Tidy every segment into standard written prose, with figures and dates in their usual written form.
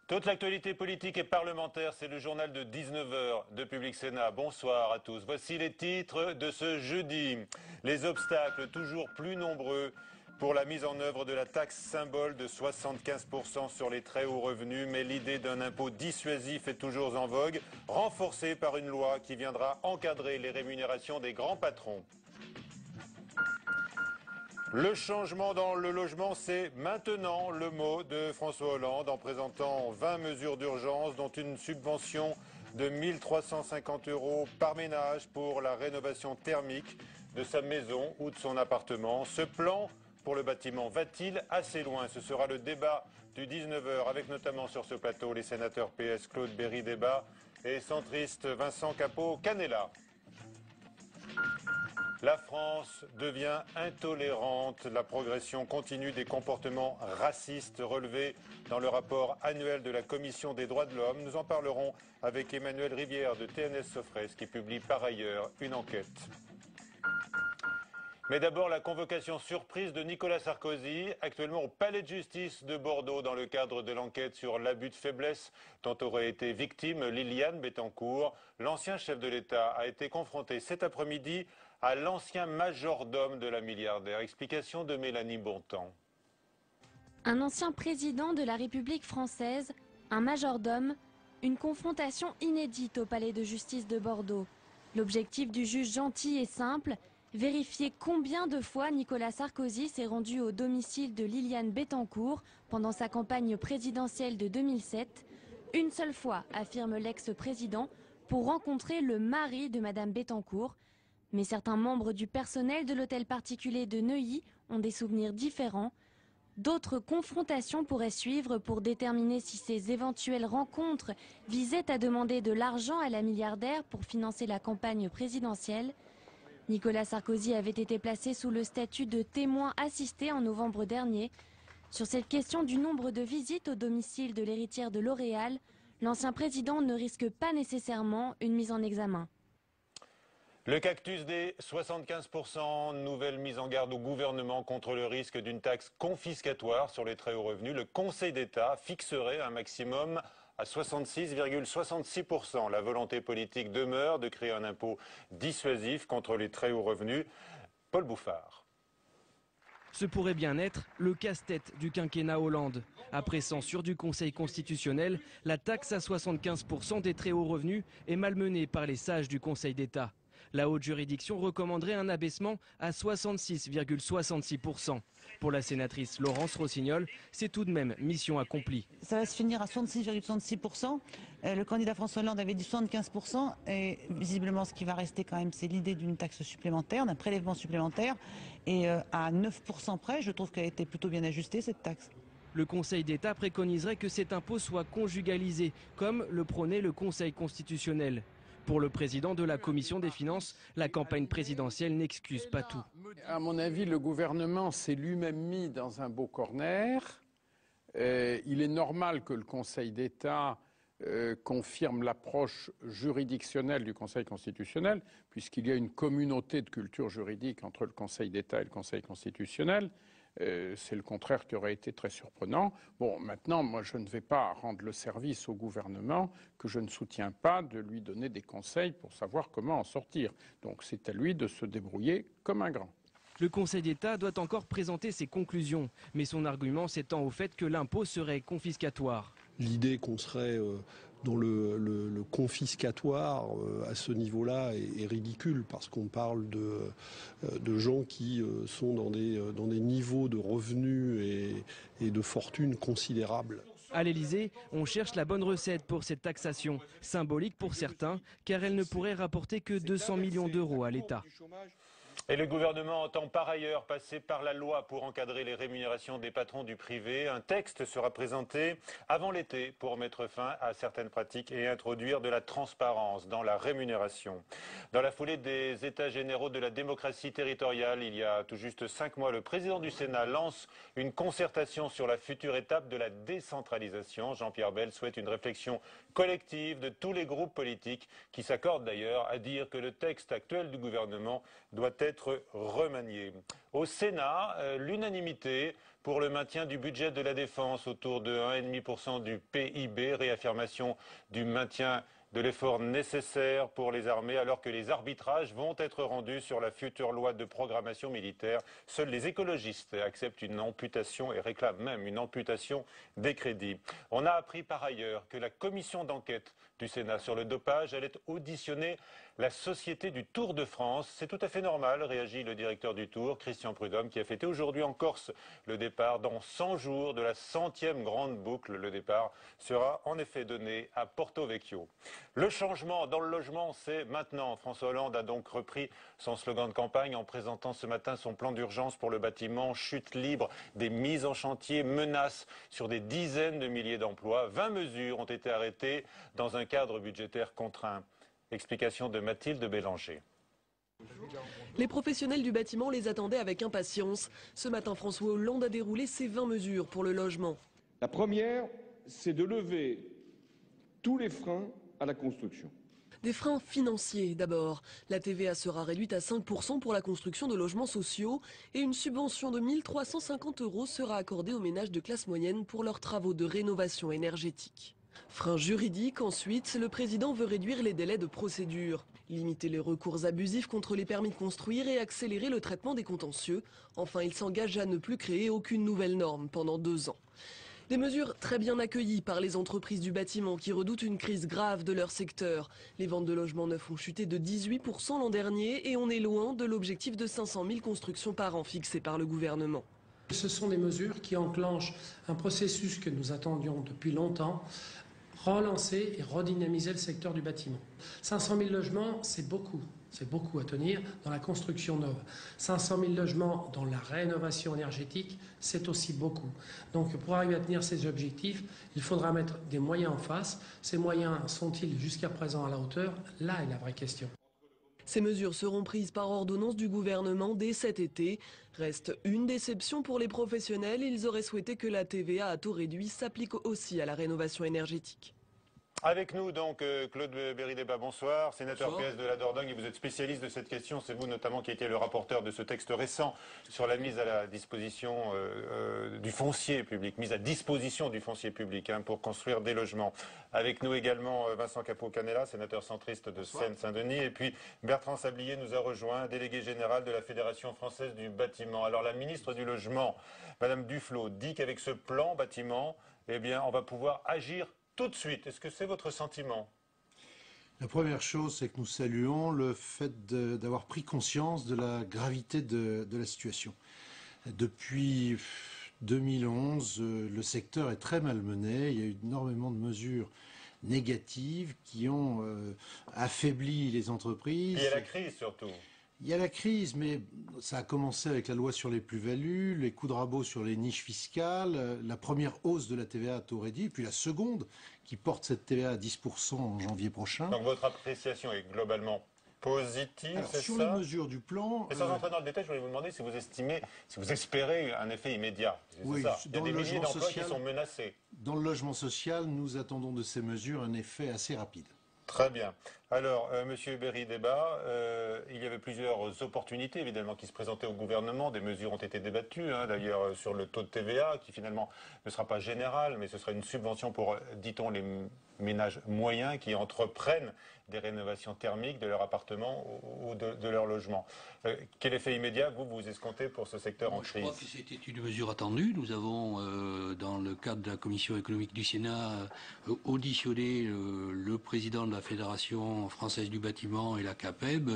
Toute l'actualité politique et parlementaire, c'est le journal de 19 heures de Public Sénat. Bonsoir à tous. Voici les titres de ce jeudi. Les obstacles toujours plus nombreux pour la mise en œuvre de la taxe symbole de 75% sur les très hauts revenus, mais l'idée d'un impôt dissuasif est toujours en vogue, renforcée par une loi qui viendra encadrer les rémunérations des grands patrons. Le changement dans le logement, c'est maintenant le mot de François Hollande en présentant 20 mesures d'urgence, dont une subvention de 1 350 € par ménage pour la rénovation thermique de sa maison ou de son appartement. Ce plan pour le bâtiment va-t-il assez loin? Ce sera le débat du 19 heures avec notamment sur ce plateau les sénateurs PS Claude Berry-Débat et centriste Vincent Capo-Canella. La France devient intolérante. La progression continue des comportements racistes relevés dans le rapport annuel de la Commission des droits de l'homme. Nous en parlerons avec Emmanuel Rivière de TNS Sofres qui publie par ailleurs une enquête. Mais d'abord, la convocation surprise de Nicolas Sarkozy, actuellement au palais de justice de Bordeaux dans le cadre de l'enquête sur l'abus de faiblesse dont aurait été victime Liliane Bettencourt. L'ancien chef de l'État a été confronté cet après-midi à l'ancien majordome de la milliardaire. Explication de Mélanie Bontemps. Un ancien président de la République française, un majordome, une confrontation inédite au palais de justice de Bordeaux. L'objectif du juge gentil est simple, vérifier combien de fois Nicolas Sarkozy s'est rendu au domicile de Liliane Bettencourt pendant sa campagne présidentielle de 2007. Une seule fois, affirme l'ex-président, pour rencontrer le mari de Madame Bettencourt. Mais certains membres du personnel de l'hôtel particulier de Neuilly ont des souvenirs différents. D'autres confrontations pourraient suivre pour déterminer si ces éventuelles rencontres visaient à demander de l'argent à la milliardaire pour financer la campagne présidentielle. Nicolas Sarkozy avait été placé sous le statut de témoin assisté en novembre dernier. Sur cette question du nombre de visites au domicile de l'héritière de L'Oréal, l'ancien président ne risque pas nécessairement une mise en examen. Le cactus des 75%, nouvelle mise en garde au gouvernement contre le risque d'une taxe confiscatoire sur les très hauts revenus. Le Conseil d'État fixerait un maximum à 66,66%. La volonté politique demeure de créer un impôt dissuasif contre les très hauts revenus. Paul Bouffard. Ce pourrait bien être le casse-tête du quinquennat Hollande. Après censure du Conseil constitutionnel, la taxe à 75% des très hauts revenus est malmenée par les sages du Conseil d'État. La haute juridiction recommanderait un abaissement à 66,66%. Pour la sénatrice Laurence Rossignol, c'est tout de même mission accomplie. Ça va se finir à 66,66%. Le candidat François Hollande avait dit 75%. Et visiblement, ce qui va rester quand même, c'est l'idée d'une taxe supplémentaire, d'un prélèvement supplémentaire. Et à 9% près, je trouve qu'elle a été plutôt bien ajustée, cette taxe. Le Conseil d'État préconiserait que cet impôt soit conjugalisé, comme le prônait le Conseil constitutionnel. Pour le président de la Commission des finances, la campagne présidentielle n'excuse pas tout. À mon avis, le gouvernement s'est lui-même mis dans un beau corner. Il est normal que le Conseil d'État confirme l'approche juridictionnelle du Conseil constitutionnel, puisqu'il y a une communauté de culture juridique entre le Conseil d'État et le Conseil constitutionnel. C'est le contraire qui aurait été très surprenant. Bon, maintenant, moi, je ne vais pas rendre le service au gouvernement que je ne soutiens pas de lui donner des conseils pour savoir comment en sortir. Donc, c'est à lui de se débrouiller comme un grand. Le Conseil d'État doit encore présenter ses conclusions, mais son argument s'étend au fait que l'impôt serait confiscatoire. L'idée qu'on serait dans le confiscatoire à ce niveau-là est ridicule parce qu'on parle de gens qui sont dans des niveaux de revenus et de fortune considérables. À l'Élysée, on cherche la bonne recette pour cette taxation, symbolique pour certains, car elle ne pourrait rapporter que 200 millions d'euros à l'État. Et le gouvernement entend par ailleurs passer par la loi pour encadrer les rémunérations des patrons du privé. Un texte sera présenté avant l'été pour mettre fin à certaines pratiques et introduire de la transparence dans la rémunération. Dans la foulée des États généraux de la démocratie territoriale, il y a tout juste 5 mois, le président du Sénat lance une concertation sur la future étape de la décentralisation. Jean-Pierre Bel souhaite une réflexion collective de tous les groupes politiques qui s'accordent d'ailleurs à dire que le texte actuel du gouvernement doit être être remanié. Au Sénat, l'unanimité pour le maintien du budget de la défense autour de 1,5% du PIB, réaffirmation du maintien de l'effort nécessaire pour les armées alors que les arbitrages vont être rendus sur la future loi de programmation militaire. Seuls les écologistes acceptent une amputation et réclament même une amputation des crédits. On a appris par ailleurs que la commission d'enquête du Sénat sur le dopage allait auditionner la Société du Tour de France. C'est tout à fait normal, réagit le directeur du Tour, Christian Prudhomme, qui a fêté aujourd'hui en Corse le départ dans 100 jours de la 100e grande boucle. Le départ sera en effet donné à Porto Vecchio. Le changement dans le logement, c'est maintenant. François Hollande a donc repris son slogan de campagne en présentant ce matin son plan d'urgence pour le bâtiment. Chute libre des mises en chantier, menaces sur des dizaines de milliers d'emplois. 20 mesures ont été arrêtées dans un cadre budgétaire contraint. Explication de Mathilde Bélanger. Les professionnels du bâtiment les attendaient avec impatience. Ce matin, François Hollande a déroulé ses 20 mesures pour le logement. La première, c'est de lever tous les freins à la construction. Des freins financiers d'abord. La TVA sera réduite à 5% pour la construction de logements sociaux et une subvention de 1 350 € sera accordée aux ménages de classe moyenne pour leurs travaux de rénovation énergétique. Frein juridique, ensuite, le président veut réduire les délais de procédure, limiter les recours abusifs contre les permis de construire et accélérer le traitement des contentieux. Enfin, il s'engage à ne plus créer aucune nouvelle norme pendant 2 ans. Des mesures très bien accueillies par les entreprises du bâtiment qui redoutent une crise grave de leur secteur. Les ventes de logements neufs ont chuté de 18% l'an dernier et on est loin de l'objectif de 500 000 constructions par an fixé par le gouvernement. Ce sont des mesures qui enclenchent un processus que nous attendions depuis longtemps, relancer et redynamiser le secteur du bâtiment. 500 000 logements, c'est beaucoup à tenir dans la construction neuve. 500 000 logements dans la rénovation énergétique, c'est aussi beaucoup. Donc pour arriver à tenir ces objectifs, il faudra mettre des moyens en face. Ces moyens sont-ils jusqu'à présent à la hauteur? Là est la vraie question. Ces mesures seront prises par ordonnance du gouvernement dès cet été. Reste une déception pour les professionnels. Ils auraient souhaité que la TVA à taux réduit s'applique aussi à la rénovation énergétique. Avec nous donc Claude Bérit-Débat, bonsoir, sénateur PS de la Dordogne, et vous êtes spécialiste de cette question, c'est vous notamment qui étiez le rapporteur de ce texte récent sur la mise à la disposition du foncier public, mise à disposition du foncier public pour construire des logements. Avec nous également Vincent Capo-Canella, sénateur centriste de Seine-Saint-Denis, et puis Bertrand Sablier nous a rejoint, délégué général de la Fédération française du bâtiment. Alors la ministre du Logement, Madame Duflot, dit qu'avec ce plan bâtiment, eh bien on va pouvoir agir tout de suite. Est-ce que c'est votre sentiment? La première chose, c'est que nous saluons le fait d'avoir pris conscience de la gravité de la situation. Depuis 2011, le secteur est très malmené. Il y a eu énormément de mesures négatives qui ont affaibli les entreprises. Il y a la crise surtout. Il y a la crise, mais ça a commencé avec la loi sur les plus-values, les coups de rabot sur les niches fiscales, la première hausse de la TVA à taux réduit, puis la seconde qui porte cette TVA à 10% en janvier prochain. Donc votre appréciation est globalement positive, c'est ça? Sur les mesures du plan... Et sans entrer dans le détail, je voulais vous demander si vous espérez un effet immédiat. Oui, ça. Il y a des milliers d'emplois qui sont menacés. Dans le logement social, nous attendons de ces mesures un effet assez rapide. Très bien. Alors, Monsieur Bérit-Débat, il y avait plusieurs opportunités évidemment qui se présentaient au gouvernement. Des mesures ont été débattues, d'ailleurs sur le taux de TVA qui finalement ne sera pas général, mais ce sera une subvention pour, dit-on, les ménages moyens qui entreprennent des rénovations thermiques de leur appartement ou de leur logement. Quel effet immédiat vous escomptez pour ce secteur en crise? Je crois que c'était une mesure attendue. Nous avons, dans le cadre de la Commission économique du Sénat, auditionné le président de la Fédération française du bâtiment et la CAPEB.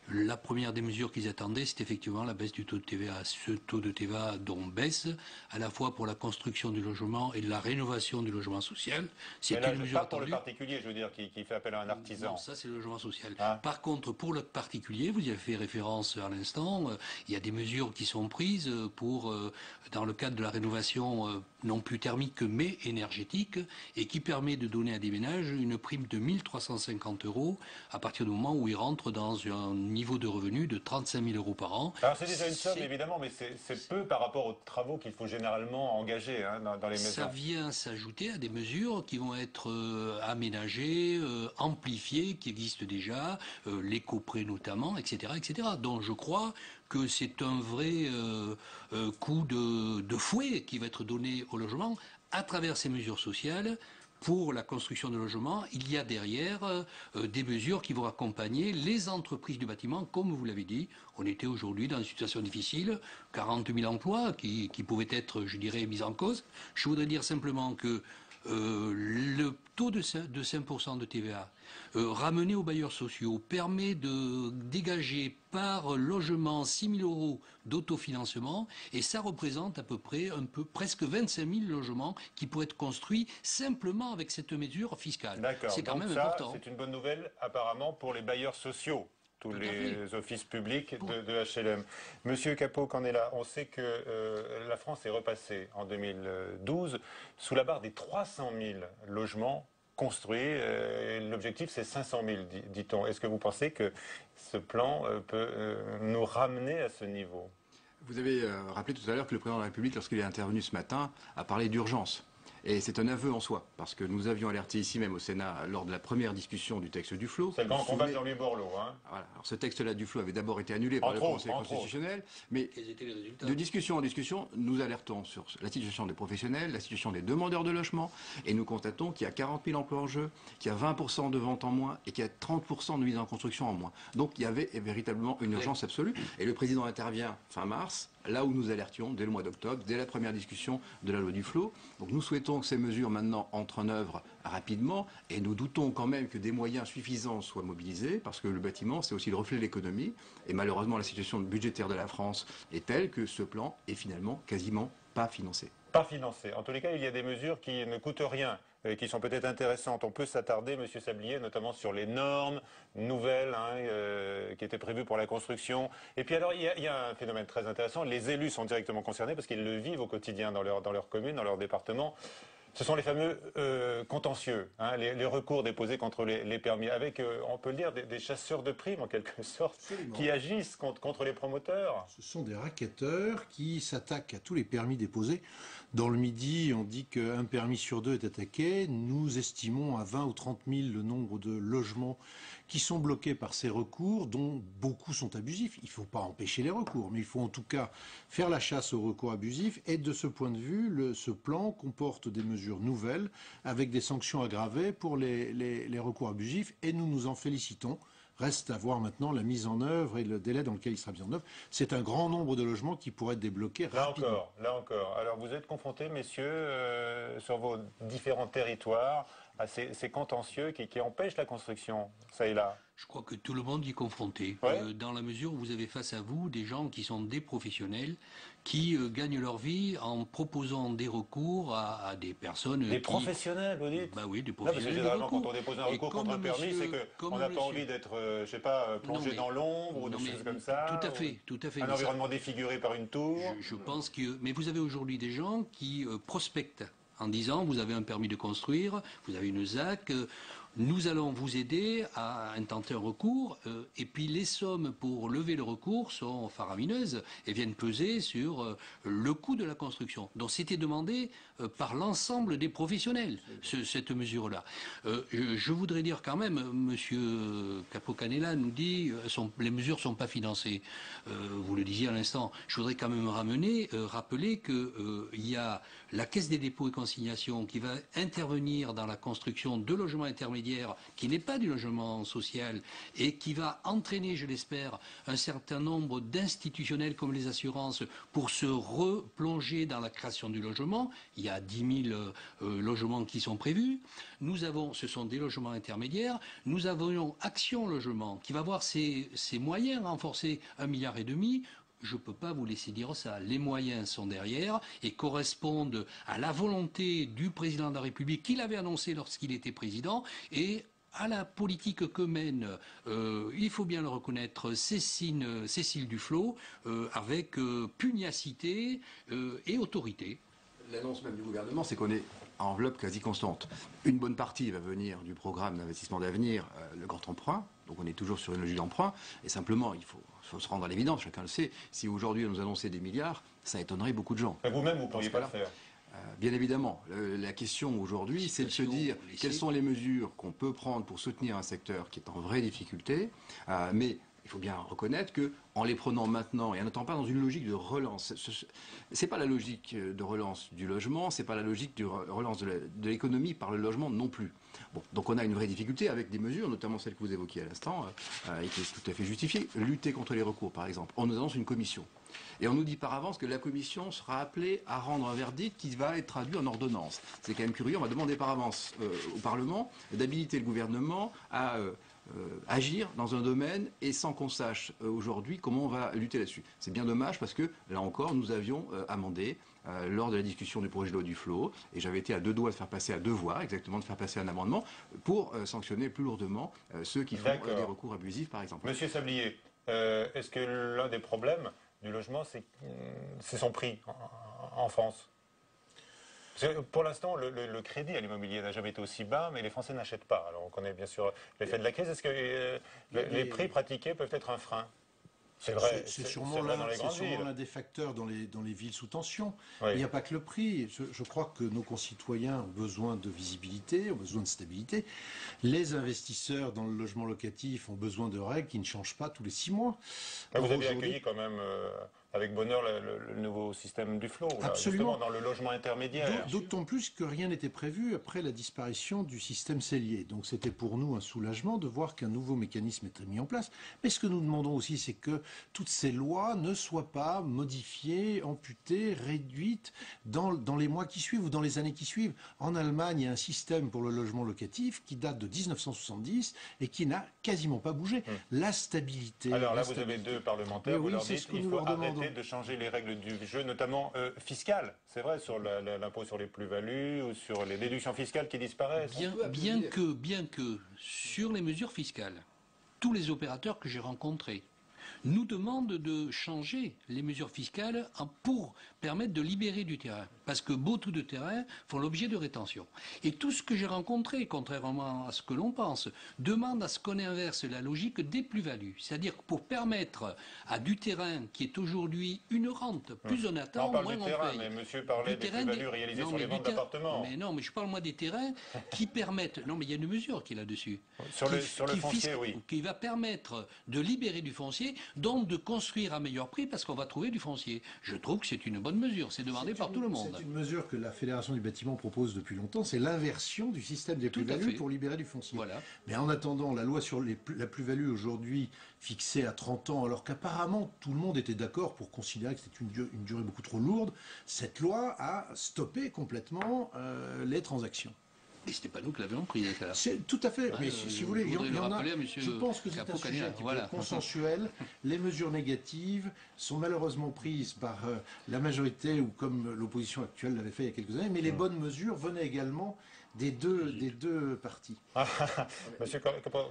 La première des mesures qu'ils attendaient, c'est effectivement la baisse du taux de TVA. Ce taux de TVA dont baisse, à la fois pour la construction du logement et de la rénovation du logement social. C'est une mesure attendue. Pour le particulier, je veux dire, qui fait appel à un artisan. Non, ça c'est le logement social. Par contre, pour le particulier, vous y avez fait référence à l'instant, il y a des mesures qui sont prises pour, dans le cadre de la rénovation non plus thermique mais énergétique, et qui permet de donner à des ménages une prime de 1 350 € euros à partir du moment où ils rentrent dans un niveau de revenu de 35 000 euros par an. Alors c'est déjà une somme évidemment, mais c'est peu par rapport aux travaux qu'il faut généralement engager dans les maisons. Ça vient s'ajouter à des mesures qui vont être aménagées, amplifiées, qui existent déjà, l'éco-prêt notamment, etc., etc. Donc je crois que c'est un vrai coup de fouet qui va être donné au logement à travers ces mesures sociales. Pour la construction de logements, il y a derrière des mesures qui vont accompagner les entreprises du bâtiment. Comme vous l'avez dit, on était aujourd'hui dans une situation difficile, 40 000 emplois qui pouvaient être, je dirais, mis en cause. Je voudrais dire simplement que le taux de 5% de TVA ramené aux bailleurs sociaux permet de dégager par logement 6 000 euros d'autofinancement et ça représente à peu près presque 25 000 logements qui pourraient être construits simplement avec cette mesure fiscale. C'est quand même important. C'est une bonne nouvelle apparemment pour les bailleurs sociaux. Tous les offices publics de HLM. Monsieur Capo-Canella, on sait que la France est repassée en 2012 sous la barre des 300 000 logements construits. L'objectif, c'est 500 000, dit-on. Est-ce que vous pensez que ce plan peut nous ramener à ce niveau? Vous avez rappelé tout à l'heure que le président de la République, lorsqu'il est intervenu ce matin, a parlé d'urgence. Et c'est un aveu en soi, parce que nous avions alerté ici même au Sénat lors de la première discussion du texte Duflot. C'est le grand combat de Jean-Louis Borloo. Hein. Voilà. Alors, ce texte-là Duflot avait d'abord été annulé par le Conseil constitutionnel, mais de discussion en discussion, nous alertons sur la situation des professionnels, la situation des demandeurs de logement, et nous constatons qu'il y a 40 000 emplois en jeu, qu'il y a 20% de ventes en moins, et qu'il y a 30% de mise en construction en moins. Donc il y avait véritablement une urgence absolue, et le président intervient fin mars, là où nous alertions dès le mois d'octobre, dès la première discussion de la loi Duflot. Donc nous souhaitons que ces mesures maintenant entrent en œuvre rapidement et nous doutons quand même que des moyens suffisants soient mobilisés parce que le bâtiment c'est aussi le reflet de l'économie et malheureusement la situation budgétaire de la France est telle que ce plan est finalement quasiment pas financé. Pas financé. En tous les cas, il y a des mesures qui ne coûtent rien, qui sont peut-être intéressantes. On peut s'attarder, Monsieur Sablier, notamment sur les normes nouvelles qui étaient prévues pour la construction. Et puis alors, il y a un phénomène très intéressant. Les élus sont directement concernés parce qu'ils le vivent au quotidien dans leur commune, dans leur département. Ce sont les fameux contentieux, les recours déposés contre les permis, avec, on peut le dire, des chasseurs de primes en quelque sorte, qui agissent contre les promoteurs. Ce sont des racketteurs qui s'attaquent à tous les permis déposés. Dans le Midi, on dit qu'un permis sur deux est attaqué. Nous estimons à 20 ou 30 000 le nombre de logements qui sont bloqués par ces recours, dont beaucoup sont abusifs. Il ne faut pas empêcher les recours, mais il faut en tout cas faire la chasse aux recours abusifs. Et de ce point de vue, ce plan comporte des mesures nouvelles avec des sanctions aggravées pour les recours abusifs et nous nous en félicitons. Reste à voir maintenant la mise en œuvre et le délai dans lequel il sera mis en œuvre. C'est un grand nombre de logements qui pourraient être débloqués rapidement. Là encore. Alors vous êtes confrontés, messieurs, sur vos différents territoires, à ces contentieux qui empêchent la construction, ça et là. Je crois que tout le monde y est confronté, dans la mesure où vous avez face à vous des gens qui sont des professionnels, qui gagnent leur vie en proposant des recours à des personnes professionnels, vous dites? Bah oui, des professionnels. Parce que généralement, quand on dépose un recours contre un permis, c'est qu'on n'a pas envie d'être, je sais pas, plongé dans l'ombre ou des choses comme ça. Tout à fait. Un environnement défiguré par une tour. Je pense que... Mais vous avez aujourd'hui des gens qui prospectent en disant vous avez un permis de construire, vous avez une ZAC, nous allons vous aider à intenter un recours, et puis les sommes pour lever le recours sont faramineuses et viennent peser sur le coût de la construction. Donc c'était demandé par l'ensemble des professionnels, cette mesure-là. Je voudrais dire quand même, Monsieur Capo-Canella nous dit les mesures ne sont pas financées. Vous le disiez à l'instant. Je voudrais quand même rappeler qu'il y a la Caisse des dépôts et consignations qui va intervenir dans la construction de logements intermédiaires qui n'est pas du logement social et qui va entraîner, je l'espère, un certain nombre d'institutionnels comme les assurances pour se replonger dans la création du logement. Il y a 10 000 logements qui sont prévus. Ce sont des logements intermédiaires. Nous avons Action Logement qui va voir ses moyens renforcés 1,5 milliard. Je ne peux pas vous laisser dire ça. Les moyens sont derrière et correspondent à la volonté du président de la République qu'il avait annoncé lorsqu'il était président et à la politique que mène, il faut bien le reconnaître, Cécile Duflot, avec pugnacité et autorité. L'annonce même du gouvernement, c'est qu'on est à enveloppe quasi constante. Une bonne partie va venir du programme d'investissement d'avenir, le grand emprunt. Donc on est toujours sur une logique d'emprunt. Et simplement, il faut se rendre à l'évidence, chacun le sait. Si aujourd'hui on nous annonçait des milliards, ça étonnerait beaucoup de gens. Vous-même, vous ne pourriez pas le faire. Bien évidemment. La question aujourd'hui, c'est de se dire quelles sont les mesures qu'on peut prendre pour soutenir un secteur qui est en vraie difficulté. Mais il faut bien reconnaître qu'en les prenant maintenant et en n'étant pas dans une logique de relance, c'est pas la logique de relance du logement, c'est pas la logique de relance de l'économie par le logement non plus. Bon, donc on a une vraie difficulté avec des mesures, notamment celles que vous évoquiez à l'instant, et qui est tout à fait justifiée. Lutter contre les recours, par exemple. On nous annonce une commission. Et on nous dit par avance que la commission sera appelée à rendre un verdict qui va être traduit en ordonnance. C'est quand même curieux, on va demander par avance au Parlement d'habiliter le gouvernement à agir dans un domaine et sans qu'on sache aujourd'hui comment on va lutter là-dessus. C'est bien dommage parce que, là encore, nous avions amendé lors de la discussion du projet de loi du FLO, et j'avais été à deux doigts de faire passer à deux voix, exactement de faire passer un amendement pour sanctionner plus lourdement ceux qui font des recours abusifs, par exemple. Monsieur Sablier, est-ce que l'un des problèmes du logement, c'est son prix en France? Pour l'instant, le crédit à l'immobilier n'a jamais été aussi bas, mais les Français n'achètent pas. Alors on connaît bien sûr l'effet de la crise. Est-ce que les prix pratiqués peuvent être un frein? C'est vrai, c'est sûrement l'un des facteurs dans les villes sous tension. Oui. Il n'y a pas que le prix. Je crois que nos concitoyens ont besoin de visibilité, ont besoin de stabilité. Les investisseurs dans le logement locatif ont besoin de règles qui ne changent pas tous les 6 mois. Vous avez accueilli quand même avec bonheur le nouveau système du FLO, là, justement dans le logement intermédiaire. D'autant plus que rien n'était prévu après la disparition du système cellier. Donc c'était pour nous un soulagement de voir qu'un nouveau mécanisme était mis en place. Mais ce que nous demandons aussi, c'est que toutes ces lois ne soient pas modifiées, amputées, réduites dans les mois qui suivent ou dans les années qui suivent. En Allemagne, il y a un système pour le logement locatif qui date de 1970 et qui n'a quasiment pas bougé. La stabilité... Alors là, vous avez deux parlementaires, vous leur dites qu'il faut arrêter de changer les règles du jeu, notamment fiscales. C'est vrai, sur l'impôt sur les plus-values ou sur les déductions fiscales qui disparaissent. Bien que sur les mesures fiscales, tous les opérateurs que j'ai rencontrés nous demandent de changer les mesures fiscales pour permettre de libérer du terrain. Parce que beaucoup de terrains font l'objet de rétention. Et tout ce que j'ai rencontré, contrairement à ce que l'on pense, demande à ce qu'on inverse la logique des plus-values. C'est-à-dire que pour permettre à du terrain qui est aujourd'hui une rente, plus on attend, moins on paye. Mais monsieur parlait des plus-values réalisées sur les ventes d'appartements. Mais non, mais je parle moi des terrains qui permettent... Non, mais il y a une mesure qui est là-dessus. Sur le foncier, oui. Qui va permettre de libérer du foncier, donc de construire à meilleur prix parce qu'on va trouver du foncier. Je trouve que c'est une bonne mesure, c'est demandé par tout le monde. C'est une mesure que la Fédération du bâtiment propose depuis longtemps, c'est l'inversion du système des plus-values pour libérer du foncier. Voilà. Mais en attendant, la loi sur la plus-value aujourd'hui fixée à 30 ans, alors qu'apparemment tout le monde était d'accord pour considérer que c'était une durée beaucoup trop lourde, cette loi a stoppé complètement les transactions. Et ce n'était pas nous qui l'avions pris, d'accord. Tout à fait. Mais si vous voulez, il y en a. Je pense que c'est un sujet qui est consensuel. Les mesures négatives sont malheureusement prises par la majorité ou comme l'opposition actuelle l'avait fait il y a quelques années. Mais les bonnes mesures venaient également des deux partis. Monsieur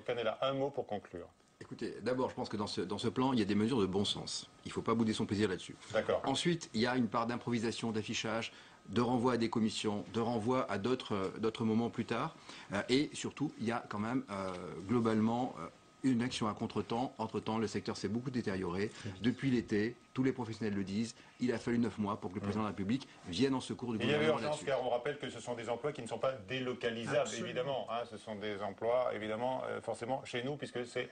Canella, un mot pour conclure. Écoutez, d'abord, je pense que dans ce plan, il y a des mesures de bon sens. Il ne faut pas bouder son plaisir là-dessus. D'accord. Ensuite, il y a une part d'improvisation, d'affichage, de renvoi à des commissions, de renvoi à d'autres moments plus tard. Et surtout, il y a quand même globalement une action à contre-temps. Entre-temps, le secteur s'est beaucoup détérioré. Depuis l'été, tous les professionnels le disent, il a fallu 9 mois pour que le président de la République vienne en secours du gouvernement là-dessus. Il y avait urgence, car on rappelle que ce sont des emplois qui ne sont pas délocalisables, absolument. Évidemment. Ce sont des emplois, évidemment, forcément chez nous, puisque c'est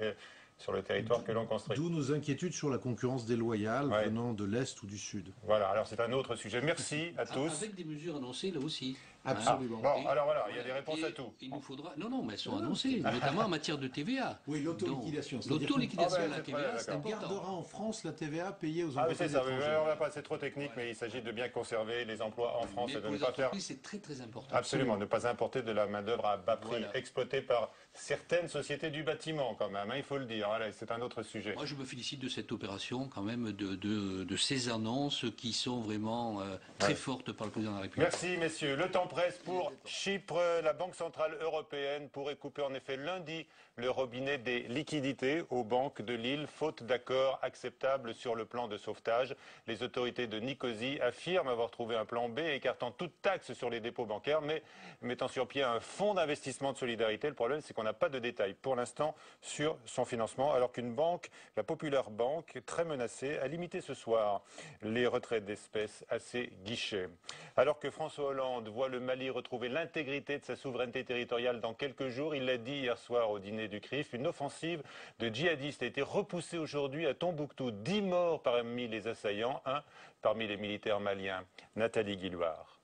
sur le territoire que l'on construit. D'où nos inquiétudes sur la concurrence déloyale venant de l'Est ou du Sud. Voilà, alors c'est un autre sujet. Merci à tous. Avec des mesures annoncées là aussi. Absolument. Bon, alors voilà, il y a des réponses à tout. Il nous faudra... Non, mais elles sont annoncées, notamment en matière de TVA. Oui, l'autoliquidation. L'autoliquidation de la TVA, c'est important. On gardera en France la TVA payée aux entreprises étrangères. C'est trop technique, mais il s'agit de bien conserver les emplois en France et de ne pas faire... c'est très très important. Absolument, ne pas importer de la main-d'œuvre à bas prix, exploitée par certaines sociétés du bâtiment, quand même, il faut le dire. C'est un autre sujet. Moi, je me félicite de cette opération, quand même, de ces annonces qui sont vraiment très fortes par le président de la République. Merci, messieurs. Le temps presse pour Chypre. La Banque Centrale Européenne pourrait couper en effet lundi le robinet des liquidités aux banques de l'île, faute d'accord acceptable sur le plan de sauvetage. Les autorités de Nicosie affirment avoir trouvé un plan B écartant toute taxe sur les dépôts bancaires, mais mettant sur pied un fonds d'investissement de solidarité. Le problème, c'est qu'on n'a pas de détails pour l'instant sur son financement, alors qu'une banque, la Popular Bank, très menacée, a limité ce soir les retraites d'espèces à ses guichets. Alors que François Hollande voit le Mali retrouver l'intégrité de sa souveraineté territoriale dans quelques jours, il l'a dit hier soir au dîner du CRIF, une offensive de djihadistes a été repoussée aujourd'hui à Tombouctou. 10 morts parmi les assaillants, un parmi les militaires maliens. Nathalie Guillouard.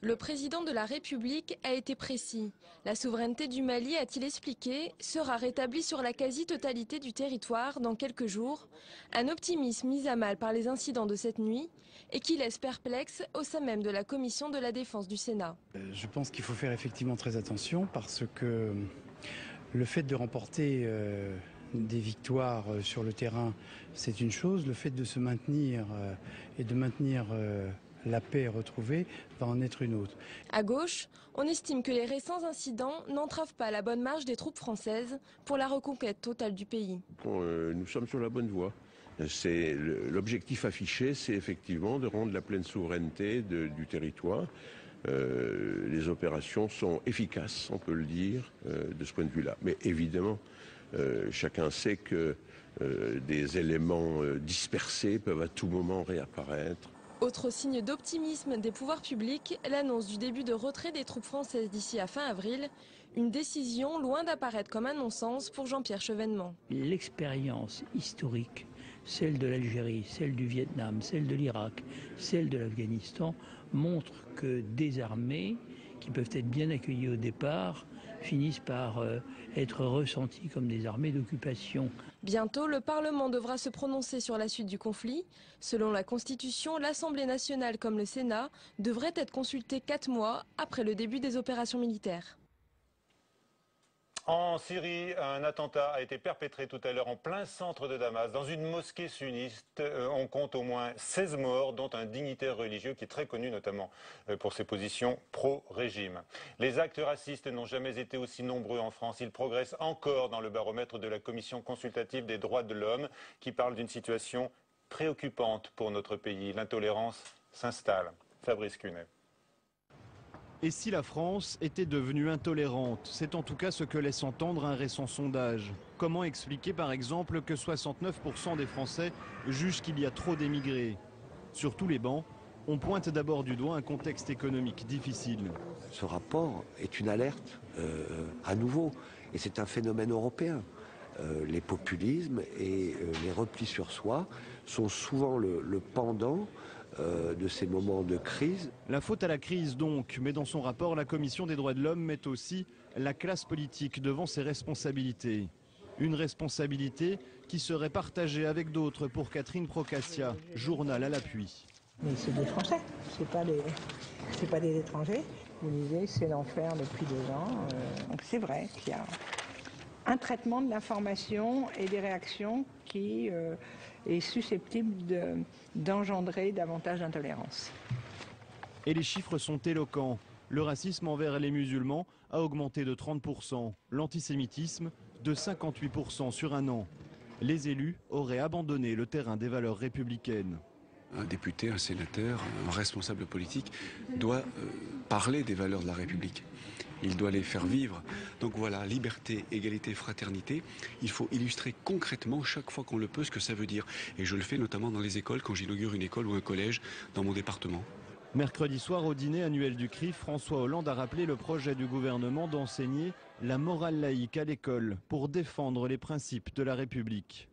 Le président de la République a été précis. La souveraineté du Mali, a-t-il expliqué, sera rétablie sur la quasi-totalité du territoire dans quelques jours. Un optimisme mis à mal par les incidents de cette nuit et qui laisse perplexe au sein même de la commission de la défense du Sénat. Je pense qu'il faut faire effectivement très attention parce que le fait de remporter des victoires sur le terrain, c'est une chose. Le fait de se maintenir et de maintenir la paix retrouvée va en être une autre. À gauche, on estime que les récents incidents n'entravent pas la bonne marche des troupes françaises pour la reconquête totale du pays. Nous sommes sur la bonne voie. L'objectif affiché, c'est effectivement de rendre la pleine souveraineté du territoire. Les opérations sont efficaces, on peut le dire, de ce point de vue-là. Mais évidemment, chacun sait que des éléments dispersés peuvent à tout moment réapparaître. Autre signe d'optimisme des pouvoirs publics, l'annonce du début de retrait des troupes françaises d'ici à fin avril, une décision loin d'apparaître comme un non-sens pour Jean-Pierre Chevènement. L'expérience historique, celle de l'Algérie, celle du Vietnam, celle de l'Irak, celle de l'Afghanistan, montre que des armées qui peuvent être bien accueillies au départ finissent par être ressenties comme des armées d'occupation. Bientôt, le Parlement devra se prononcer sur la suite du conflit. Selon la Constitution, l'Assemblée nationale comme le Sénat devraient être consultés 4 mois après le début des opérations militaires. En Syrie, un attentat a été perpétré tout à l'heure en plein centre de Damas, dans une mosquée sunnite. On compte au moins 16 morts, dont un dignitaire religieux qui est très connu notamment pour ses positions pro-régime. Les actes racistes n'ont jamais été aussi nombreux en France. Ils progressent encore dans le baromètre de la Commission consultative des droits de l'homme, qui parle d'une situation préoccupante pour notre pays. L'intolérance s'installe. Fabrice Cunet. Et si la France était devenue intolérante? C'est en tout cas ce que laisse entendre un récent sondage. Comment expliquer par exemple que 69% des Français jugent qu'il y a trop d'émigrés? Sur tous les bancs, on pointe d'abord du doigt un contexte économique difficile. Ce rapport est une alerte à nouveau, et c'est un phénomène européen. Les populismes et les replis sur soi sont souvent le pendant de ces moments de crise. La faute à la crise donc, mais dans son rapport, la Commission des droits de l'homme met aussi la classe politique devant ses responsabilités. Une responsabilité qui serait partagée avec d'autres pour Catherine Procaccia, journal à l'appui. Mais c'est des Français, c'est pas des étrangers. Vous disiez, c'est l'enfer depuis 2 ans. Donc c'est vrai qu'il y a un traitement de l'information et des réactions qui est susceptible d'engendrer davantage d'intolérance. Et les chiffres sont éloquents. Le racisme envers les musulmans a augmenté de 30%, l'antisémitisme de 58% sur un an. Les élus auraient abandonné le terrain des valeurs républicaines. Un député, un sénateur, un responsable politique doit parler des valeurs de la République. Il doit les faire vivre. Donc voilà, liberté, égalité, fraternité. Il faut illustrer concrètement chaque fois qu'on le peut ce que ça veut dire. Et je le fais notamment dans les écoles, quand j'inaugure une école ou un collège dans mon département. Mercredi soir, au dîner annuel du CRIF, François Hollande a rappelé le projet du gouvernement d'enseigner la morale laïque à l'école pour défendre les principes de la République.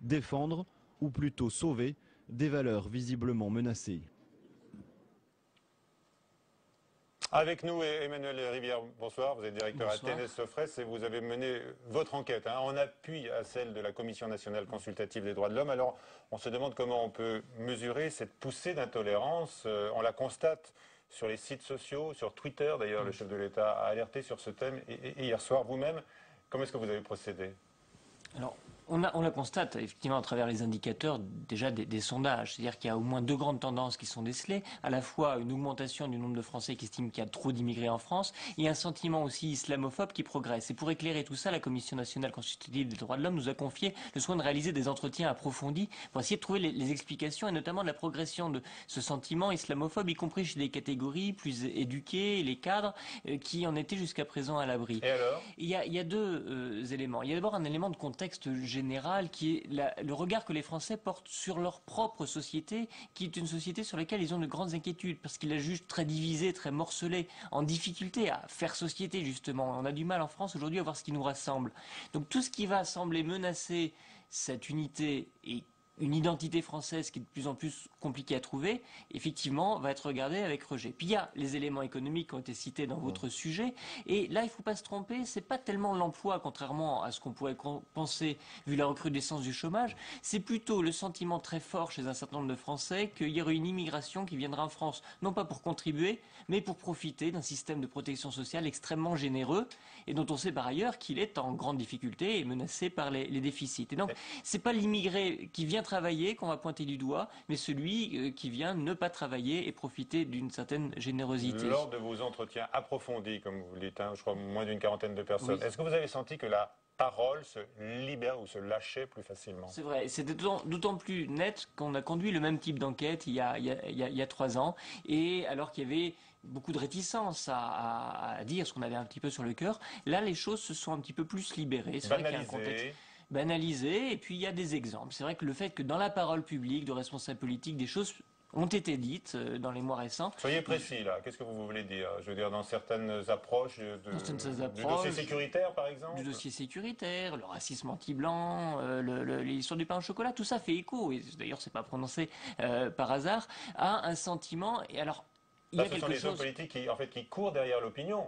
Défendre, ou plutôt sauver, des valeurs visiblement menacées. Avec nous, Emmanuel Rivière, bonsoir. Vous êtes directeur à TNS-Sofres et vous avez mené votre enquête en appui à celle de la Commission nationale consultative des droits de l'homme. Alors, on se demande comment on peut mesurer cette poussée d'intolérance. On la constate sur les sites sociaux, sur Twitter. D'ailleurs, le chef de l'État a alerté sur ce thème. Et hier soir, vous-même, comment est-ce que vous avez procédé? Alors, On la constate effectivement à travers les indicateurs déjà des sondages. C'est-à-dire qu'il y a au moins deux grandes tendances qui sont décelées. À la fois une augmentation du nombre de Français qui estiment qu'il y a trop d'immigrés en France et un sentiment aussi islamophobe qui progresse. Et pour éclairer tout ça, la Commission nationale consultative des droits de l'homme nous a confié le soin de réaliser des entretiens approfondis pour essayer de trouver les explications et notamment de la progression de ce sentiment islamophobe, y compris chez des catégories plus éduquées, les cadres, qui en étaient jusqu'à présent à l'abri. Et alors ? Il y a deux éléments. Il y a d'abord un élément de contexte général qui est le regard que les Français portent sur leur propre société, qui est une société sur laquelle ils ont de grandes inquiétudes, parce qu'ils la jugent très divisée, très morcelée, en difficulté à faire société justement. On a du mal en France aujourd'hui à voir ce qui nous rassemble. Donc tout ce qui va sembler menacer cette unité et une identité française qui est de plus en plus compliquée à trouver, effectivement, va être regardée avec rejet. Puis il y a les éléments économiques qui ont été cités dans votre sujet, et là, il ne faut pas se tromper, c'est pas tellement l'emploi, contrairement à ce qu'on pourrait penser, vu la recrudescence du chômage, c'est plutôt le sentiment très fort chez un certain nombre de Français qu'il y aurait une immigration qui viendra en France, non pas pour contribuer, mais pour profiter d'un système de protection sociale extrêmement généreux, et dont on sait par ailleurs qu'il est en grande difficulté et menacé par les déficits. Et donc, c'est pas l'immigré qui vient travailler qu'on va pointer du doigt, mais celui qui vient ne pas travailler et profiter d'une certaine générosité. Lors de vos entretiens approfondis, comme vous le dites, je crois moins d'une quarantaine de personnes, oui. Est-ce que vous avez senti que la parole se libère ou se lâchait plus facilement? C'est vrai, c'est d'autant plus net qu'on a conduit le même type d'enquête il y a 3 ans, et alors qu'il y avait beaucoup de réticence à dire ce qu'on avait un petit peu sur le cœur, là les choses se sont un petit peu plus libérées. C'est vrai qu'il y a un contexte banalisé, et puis il y a des exemples. C'est vrai que le fait que dans la parole publique de responsables politiques, des choses ont été dites dans les mois récents. Soyez précis là, qu'est-ce que vous voulez dire? Je veux dire, dans certaines approches, du dossier sécuritaire par exemple? Du dossier sécuritaire, le racisme anti-blanc, l'histoire du pain au chocolat, tout ça fait écho, et d'ailleurs c'est pas prononcé par hasard, à un sentiment. Et alors, il y a ce sont les hommes politiques qui courent derrière l'opinion,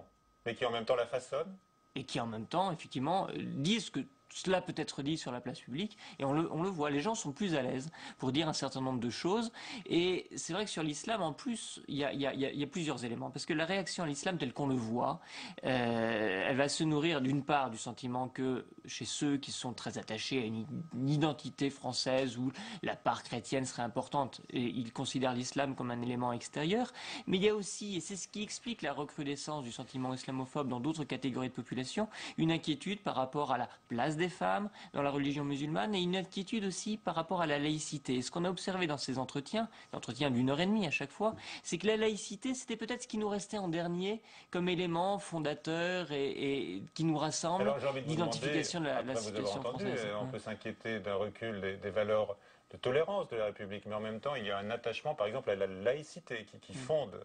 mais qui en même temps la façonnent. Et qui en même temps, effectivement, disent que cela peut être dit sur la place publique, et on le voit, les gens sont plus à l'aise pour dire un certain nombre de choses, et c'est vrai que sur l'islam, en plus, il y a plusieurs éléments, parce que la réaction à l'islam telle qu'on le voit, elle va se nourrir d'une part du sentiment que chez ceux qui sont très attachés à une identité française où la part chrétienne serait importante, et ils considèrent l'islam comme un élément extérieur, mais il y a aussi, et c'est ce qui explique la recrudescence du sentiment islamophobe dans d'autres catégories de population, une inquiétude par rapport à la place des femmes dans la religion musulmane, et une inquiétude aussi par rapport à la laïcité. Et ce qu'on a observé dans ces entretiens d'1h30 à chaque fois, c'est que la laïcité, c'était peut-être ce qui nous restait en dernier comme élément fondateur et qui nous rassemble d'identification de la situation française. On peut s'inquiéter d'un recul des valeurs de tolérance de la République, mais en même temps, il y a un attachement, par exemple, à la laïcité qui fonde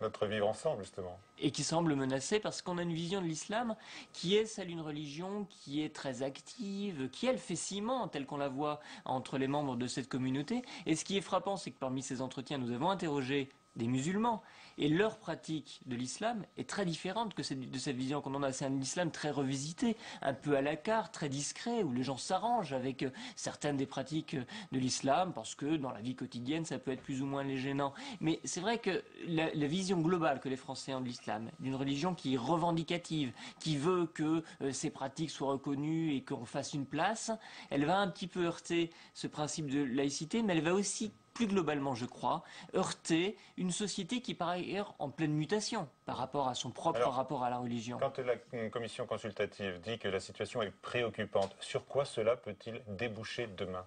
notre vivre ensemble, justement. Et qui semble menacée parce qu'on a une vision de l'islam qui est celle d'une religion qui est très active, qui elle fait ciment telle qu'on la voit entre les membres de cette communauté. Et ce qui est frappant, c'est que parmi ces entretiens, nous avons interrogé des musulmans, et leur pratique de l'islam est très différente de cette vision qu'on en a. C'est un islam très revisité, un peu à la carte, très discret, où les gens s'arrangent avec certaines des pratiques de l'islam, parce que dans la vie quotidienne, ça peut être plus ou moins les gênant. Mais c'est vrai que la vision globale que les Français ont de l'islam, d'une religion qui est revendicative, qui veut que ces pratiques soient reconnues et qu'on fasse une place, elle va un petit peu heurter ce principe de laïcité, mais elle va aussi plus globalement, je crois, heurter une société qui est par ailleurs en pleine mutation par rapport à son propre rapport à la religion. Quand la commission consultative dit que la situation est préoccupante, sur quoi cela peut-il déboucher demain ?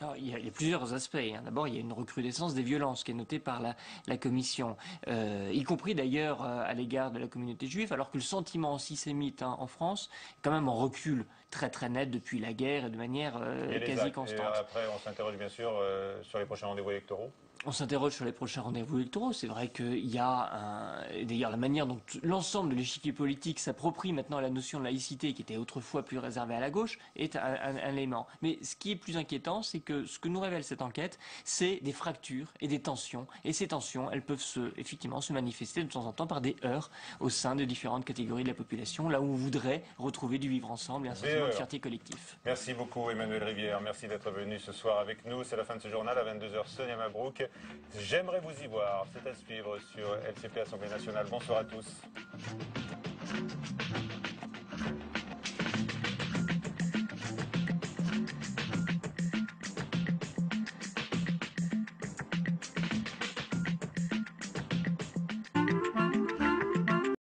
Alors, il y a plusieurs aspects. D'abord, il y a une recrudescence des violences qui est notée par la Commission, y compris d'ailleurs à l'égard de la communauté juive, alors que le sentiment antisémite en France est quand même en recul très très net depuis la guerre et de manière quasi constante. Et après, on s'interroge bien sûr sur les prochains rendez-vous électoraux. On s'interroge sur les prochains rendez-vous électoraux. C'est vrai qu'il y a d'ailleurs la manière dont l'ensemble de l'échiquier politique s'approprie maintenant la notion de laïcité, qui était autrefois plus réservée à la gauche, est un élément. Mais ce qui est plus inquiétant, c'est que ce que nous révèle cette enquête, c'est des fractures et des tensions. Et ces tensions, elles peuvent effectivement se manifester de temps en temps par des heurts au sein de différentes catégories de la population, là où on voudrait retrouver du vivre ensemble et un sentiment de fierté collectif. Merci beaucoup Emmanuel Rivière, merci d'être venu ce soir avec nous. C'est la fin de ce journal, à 22h, Sonia Mabrouk. J'aimerais vous y voir. C'est à suivre sur LCP Assemblée nationale. Bonsoir à tous.